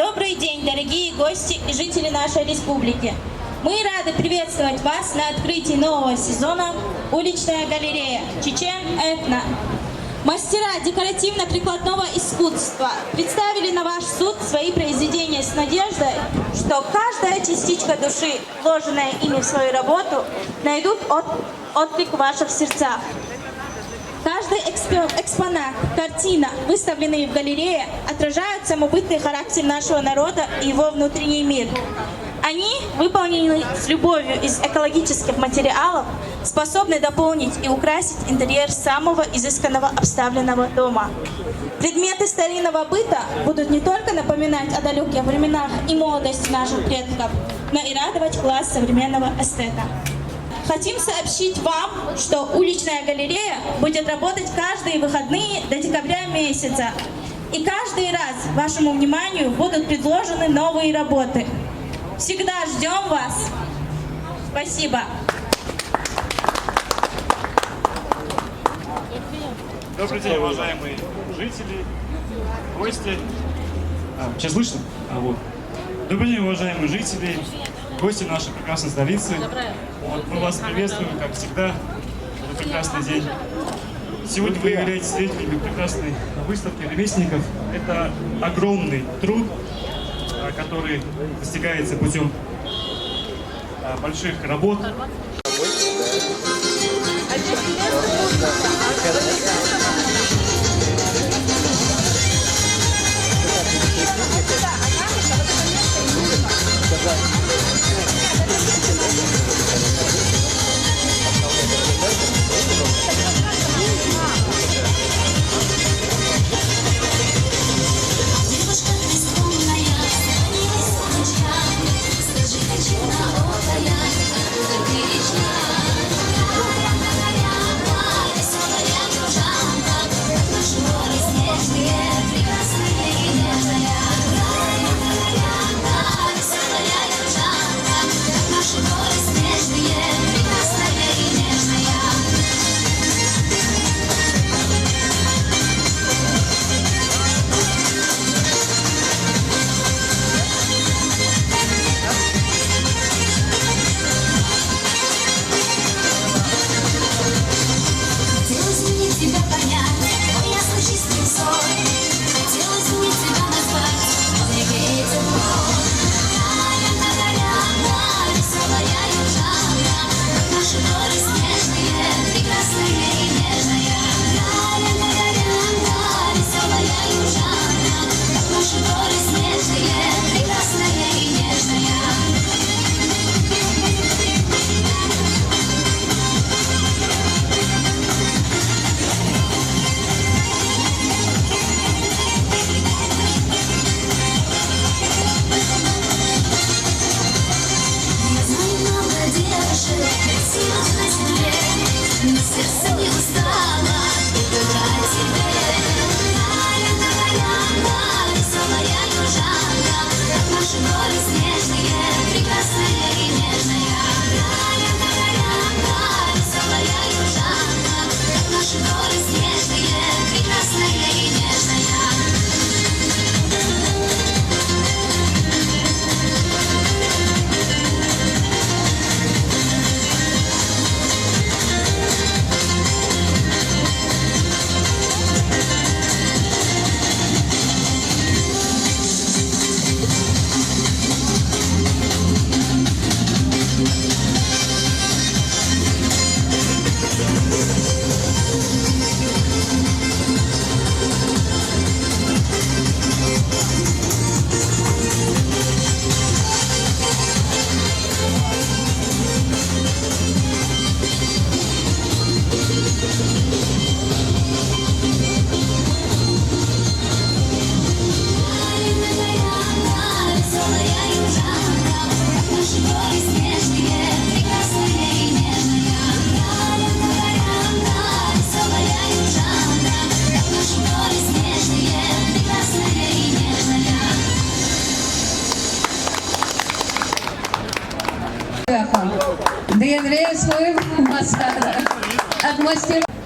Добрый день, дорогие гости и жители нашей республики. Мы рады приветствовать вас на открытии нового сезона «Уличная галерея Чечен-Этно». Мастера декоративно-прикладного искусства представили на ваш суд свои произведения с надеждой, что каждая частичка души, вложенная ими в свою работу, найдут отклик в ваших сердцах. Каждый экспонат, картина, выставленные в галерее, отражают самобытный характер нашего народа и его внутренний мир. Они выполнены с любовью из экологических материалов, способны дополнить и украсить интерьер самого изысканного обставленного дома. Предметы старинного быта будут не только напоминать о далеких временах и молодости наших предков, но и радовать глаз современного эстета. Хотим сообщить вам, что уличная галерея будет работать каждые выходные до декабря месяца. И каждый раз вашему вниманию будут предложены новые работы. Всегда ждем вас. Спасибо. Добрый день, уважаемые жители, гости. Сейчас слышно? Вот. Добрый день, уважаемые жители, гости нашей прекрасной столицы. Вот, мы вас приветствуем, как всегда, в этот прекрасный день. Сегодня вы являетесь свидетелями прекрасной выставки ремесленников. Это огромный труд, который достигается путем больших работ.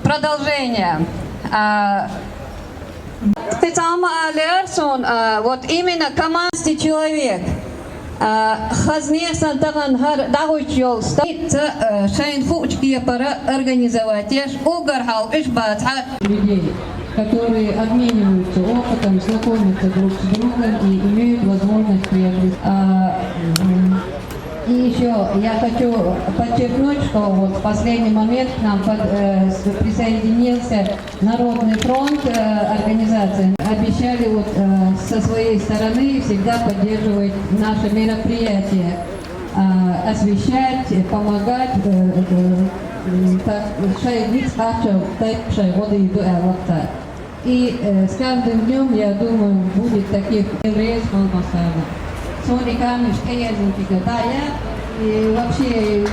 Продолжение. Ахтицама Алерсон, вот именно команде человек. Хазнесан таган дагучол стоит шайн фучки пора организовать. Я ж угархал ишбатха. Людей, которые обмениваются опытом, знакомятся друг с другом и имеют возможность приобрести. И еще я хочу подчеркнуть, что вот в последний момент к нам присоединился Народный фронт организации. Обещали вот со своей стороны всегда поддерживать наше мероприятие, освещать, помогать. И с каждым днем, я думаю, будет таких рейс полноценно. Сони Камиш, Эйзенфика, да, я и вообще.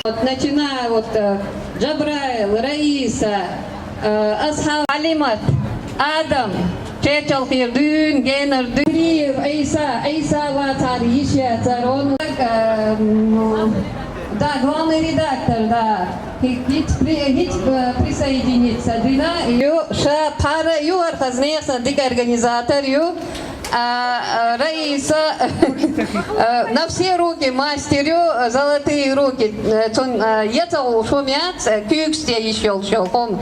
Вот, начиная вот Джабраил, Раиса, Асхаб, Алимат, Адам, Чечал Хирдун, Генер Дуньев, Айса Ватар, Ища, Царон, да, главный редактор, да, присоединиться, Дина, Ша Пара, Архазнеса, Дик организатор, Раиса, на все руки мастерю, золотые руки. Ецал шумят, кюксте еще шелком.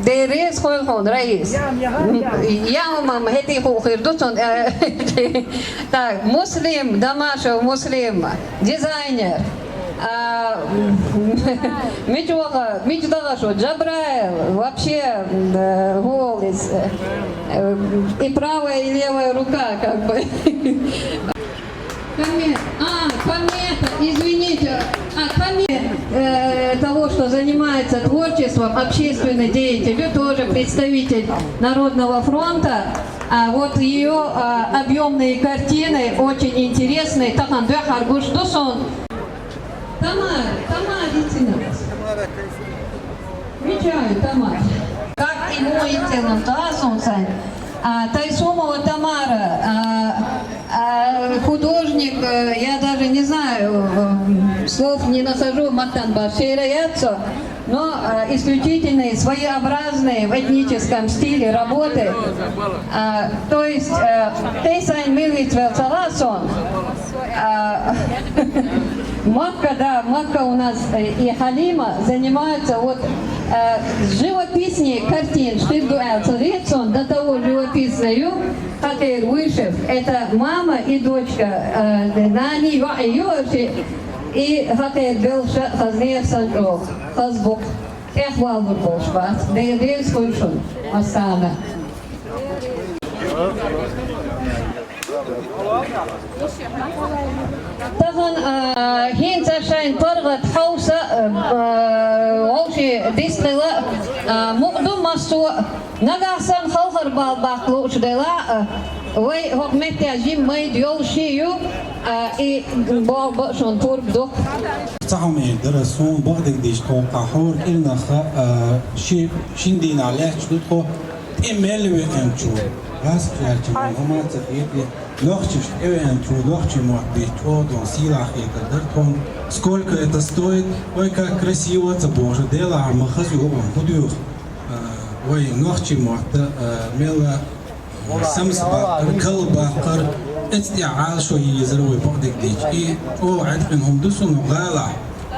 Дерес хойхон, Раис. Ямам, хети хухирдутон. Так, муслим, Дамашев, муслим, дизайнер. Мечтала, что Джабраил вообще голос. И правая, и левая рука, как бы. Комета, извините. Комета того, что занимается творчеством, общественный деятель, тоже представитель Народного фронта. А вот ее объемные картины очень интересные. Тамар, идите на вас. Мечаю, Тамар. Как и мой телом, да, Сунсан? Тайсумова Тамара, художник, я даже не знаю, слов не нахожу, Матанба, Шейраяцо, но исключительные, своеобразные в этническом стиле работы. То есть, Тейсайн Милвицвел Саласон, Макка у нас и Халима занимаются вот живописнее картин, до того живописную, как и Вышев. Это мама и дочка Нани Вайоши и Хакер Белша Хазнеев Санжок, Хазбук. Эхвал Бурбошват, Дейдейл Скульшун, Асана. طبعا هين شاين طرغت حوسة وشي ديستلا مقدم مستوى نجاسن خلخر بالباقلوش دلا وي حكمت جيم ما يديول شيء إي باشون تورب دو تعمل درسون بعد قديش توقع حور إلنا شيء شندين عليه شدوتكو إيميل وإنتو راس كلارتي هما تبيت легче, легче может быть, вот он силах и когда сколько это стоит, ой, как красиво это Боже дело, а мы хазу худух, ой, легче может, мела самс бакр, кал бакр, استعال شو يزروي بعدك ديج إيه أو عندهم دوسون غالة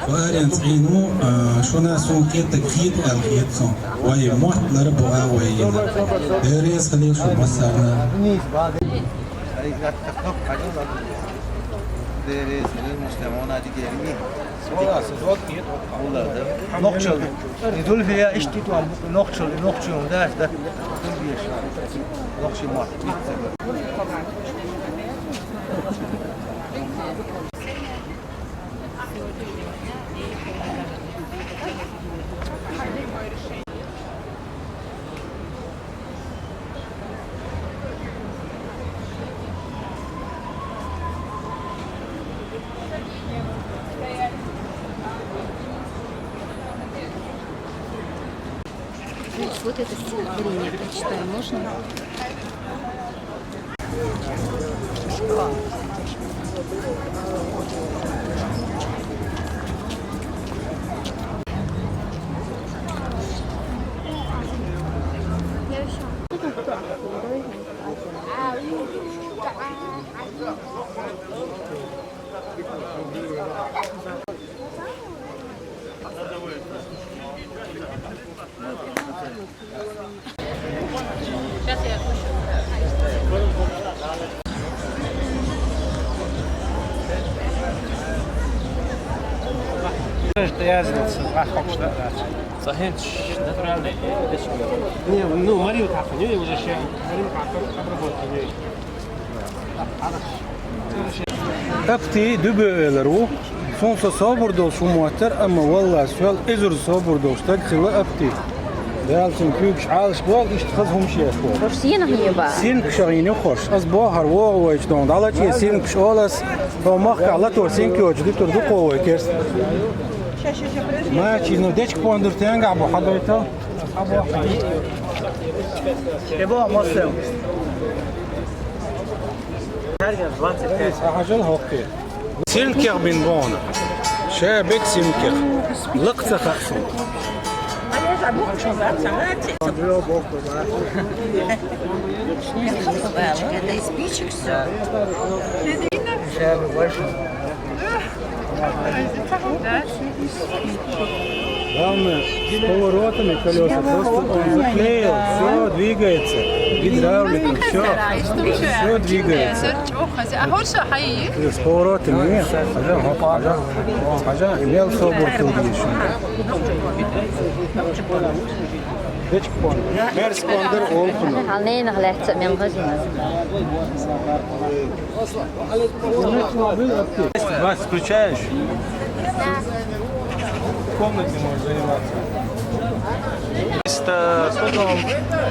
فأرين صينو شو ناسون كيت تكفيد الخيط صون وي موت نربوها وي دريس خليل شو مسارنا نقشل يدل فيها اشتيت نقشل ده نقشل ما Вот это стихотворение прочитаю, можно? Сейчас я отпущу. صحيح ناتورال ну Марию تعرفني ولا شيء Марию تعرفني أبتي دبلرو صنص صابر دول شو موتر أما والله سؤال إزر صابر دول تدخل أبتي دالسن كيوكش عالش بول يشتخذهم شيء Уж сено хлеба. سين كشريني خوش أز بوهر وويش دون على شيء سين كشولس هو مخ على تو سين كيوش دكتور دقوة كيرس ما شيء نوديش كوندر تانجع بحضرته يبغى مصر حاجة هوكي سينكر بن بون شابك سينكر لقطة خاصة Это из спичек все. Главное, с поворотами колеса просто он заклеил, все двигается, гидравлика, все двигается. С поворотами нет, حاجة имел собор Мерс Кондер Олфен. Alleen gelegd met mijn gezin. Вас включаешь? В комнате можешь заниматься. 100 грамм,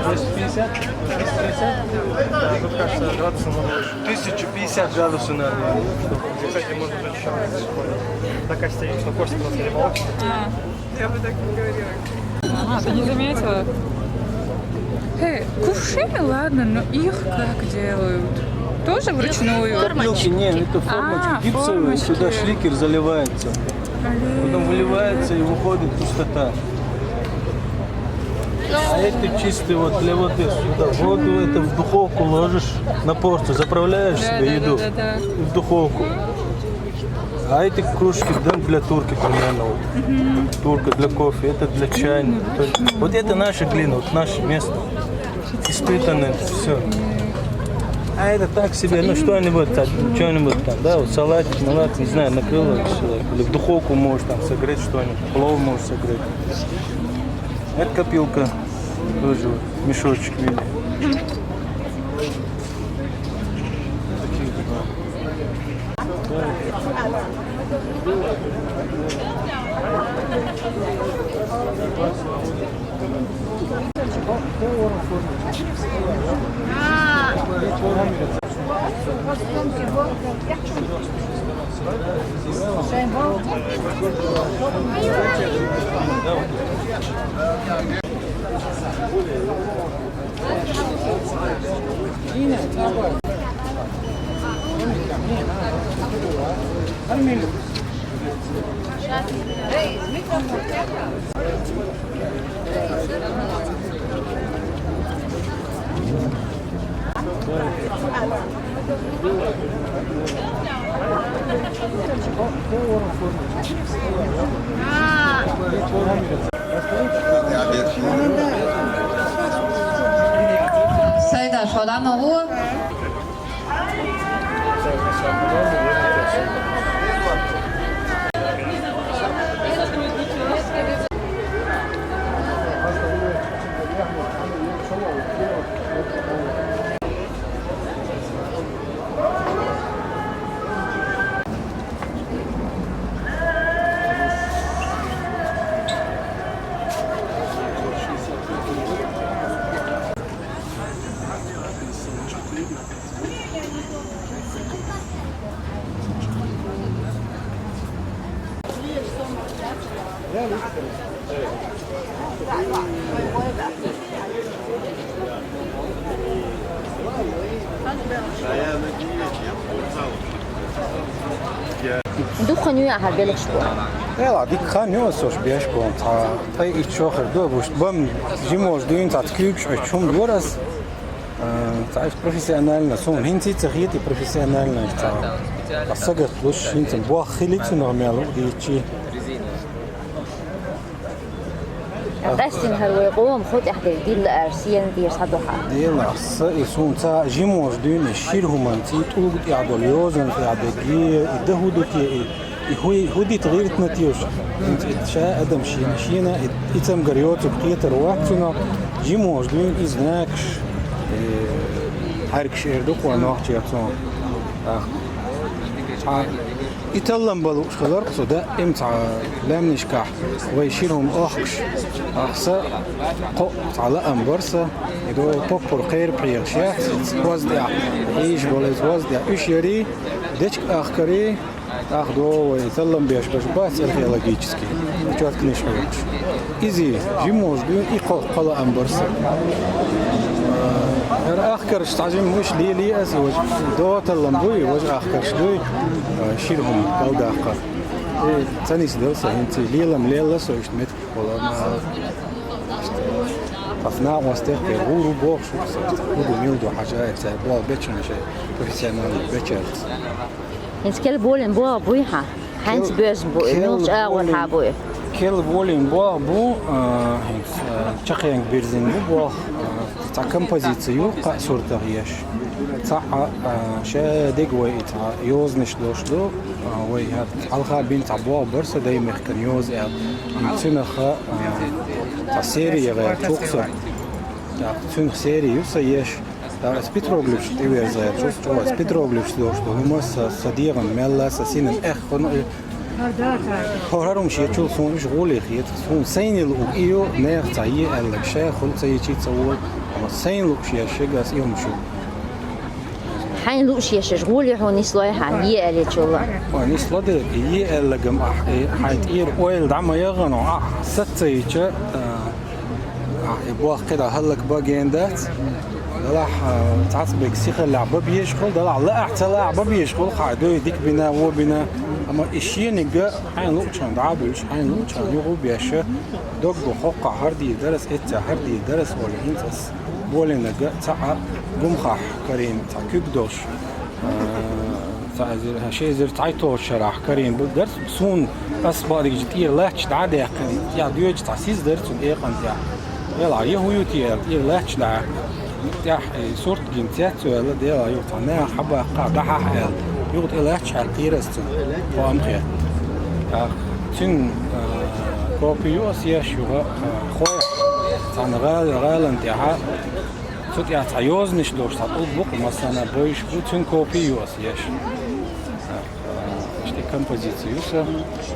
250, 250. Тут кажется градусов 1050 градусов надо. Кстати, можно еще так стоит, что Костя просто не мог. Я бы так не говорила. Ага, ты не заметила? Кувшины, ладно, но их как делают? Тоже вручную? Формочки. Нет, это формочки гипсовые, формочки. сюда шликер заливается. Потом выливается и выходит пустота. А это чистый вот для воды сюда. Воду это в духовку ложишь на порцию, заправляешь себе еду и в духовку. А эти кружки для турки примерно. Вот. Турка для кофе, это для чайника. Вот это наша глина, вот наше место. Испытанное все. А это так себе, ну что-нибудь там, да, вот салатик, не знаю, накрыло или в духовку можешь там согреть что-нибудь, плов можешь согреть. Это копилка, тоже вот, мешочек в виде. Sayda şodan oğu. Duchen nu aan haar billig spoor. Ja, die gaan nu als bijspoor. Hij is zo door, dus bam, zimos doen dat kuks uit zo'n doras. Het is professioneel, zo'n hinzit zich hier die professioneel is. Als ze het dus in zijn boog gelijk normaal die chi. قسم هالويقوم خد إحدى دي الأرسية دي صدقها. دي لا يسون تا جيموش دون الشيرهم انتي تو يعدل يوزن يعدل يدهودتي هودي تغيرت نتيوش انت شاء ادم شينا اتم غريوت بقيتر وقتنا جيموش دون ازناكش هارك شير دوق ونوحتي يبصون يتلم بلوش خضر صدا امتع لام نشكح ويشيلهم اخكش احسا قو على امبرسا يدو بوبر خير بريغشيات وزدع ايش بولز وزدع ايش يري ديك اخكري اخدو ويتلم بيش بس الخيالوجيتسكي جوات كنيش بيش ايزي جيموش بيون ايقو قلا امبرسا آخر تعجم مش لي أزوج دوت اللمبوي وجه آخر شدوي شيلهم بعد آخر ثاني سدوسة أنت ليلة مليلة سويش مت ولا ما أثناء وستيق غورو بوخ شو غورو ميلدو حاجات بوا بيتشن شيء بروفيسيونال بيتشرز إنت كل بولن بوا بويها هانس بيرز بوي مش أول حابوي kel volin bu çakayang birzin bu ta kompozisiyu qa surta yaş ta şadig ve ta yoznish doshdo ve hat alha bin ta bu bursa daim kan yoz el tuna kha ta seriye ve çok sa ta tun seriye sa yaş ta spitroglus tiver zayar çok spitroglus doshdo mas sadigan mella sasinin khon هرم شيء شو صون شغولي خيط صون سين الوقيو نير تعيي اللي شيء خل تعيي شيء تصور أما سين لو شيء شيء قاس يوم شو حين لو شيء شغولي هون يسلوي حنيه اللي شغله ونيس لده يي اللي جم حيت إير أويل دعم يغنو ست يجا يبغى كده هلك باجيندات راح تعصبك سيخ اللعبة بيشغل ده لا أحسن لعبة بيشغل قاعدو يديك بنا وبنا أما إشي نجا حين لوتشان دعابلش حين لوتشان يغو بيشة دوغ بخوقع هردي درس إتا هردي درس ولا إنتس بولي نجا تاع قمخح كريم تاع كيكدوش تاع هالشيء زر تعيطوش شرح كريم بدرس بسون أصبار يجتير لاتش دعادة يا ديوج تاع سيز درس وإيه قنت يلا يهويوتي يا لاتش دع يا صورت جنسيات ولا ديلا يوتنا حبة قاعدة حال يقول إلى شعر إيرستن وأمخيا تين كوبيوس يشوها خوي تان غال انتهاء صوت يا تعيوز نش دوش تقول بق مثلا بويش تين كوبيوس يش إشتى كومبوزيسيوسا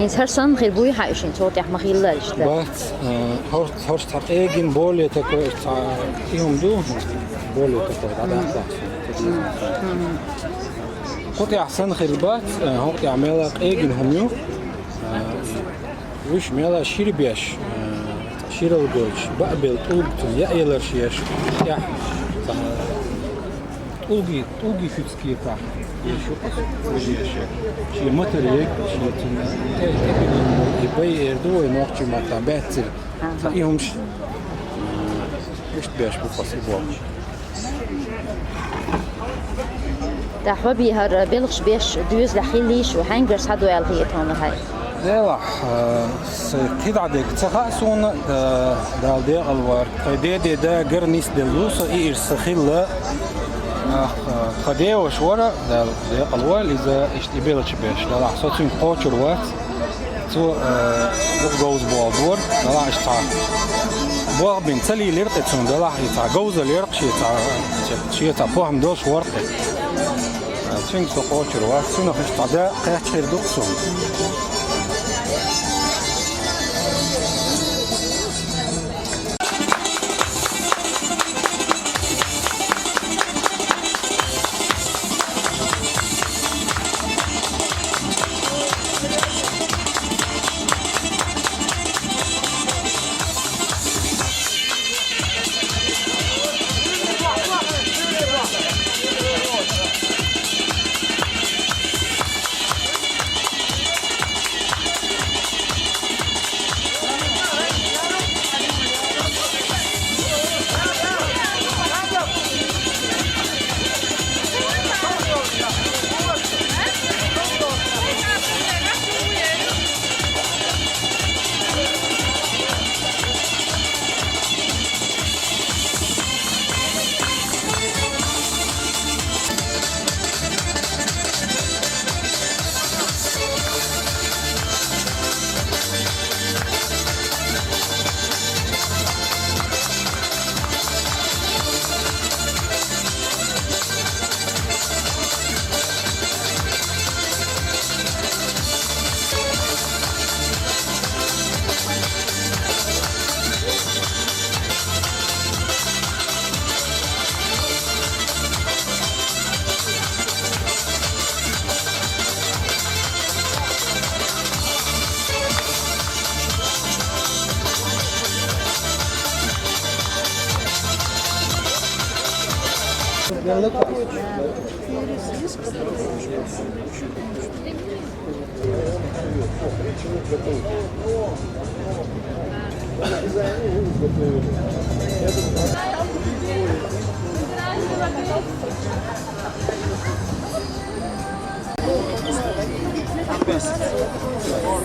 إنت هرسان غير بوي حايشين صوت يا مخيلة إشتى بس هرش تقيجين بولي تكو يوم دو بولي تكو هذا قطع أحسن خربات هو يعملها إيجن هميو وش ميلا شير بيش شير الجوج بقبل طولت يأيلر شيش يا طولي فيتسكي تاع يشوف وجهه شيء متريك شيء يبي يردو ينوقش ما تبعت تلاقيهمش مش بيش بفصل ده حبي هر بلغش بيش دوز لحيليش وهنجرس هادو يلغيت هون هاي لا كده عندك تخاصون ده الوار قديد ده جرنيس دلوس إير سخيلة قديه وشورة ده الوار إذا اشتبيلش بيش لا حصلتين قوتر وقت تو جوز بوادور لا اشتع بوغ بين تلي ليرقتون ده لا يتع جوز ليرق شيء تع بوهم دوش ورقة تشين سقوطر واسنا خش تعدا قاعد دوقسون Yes.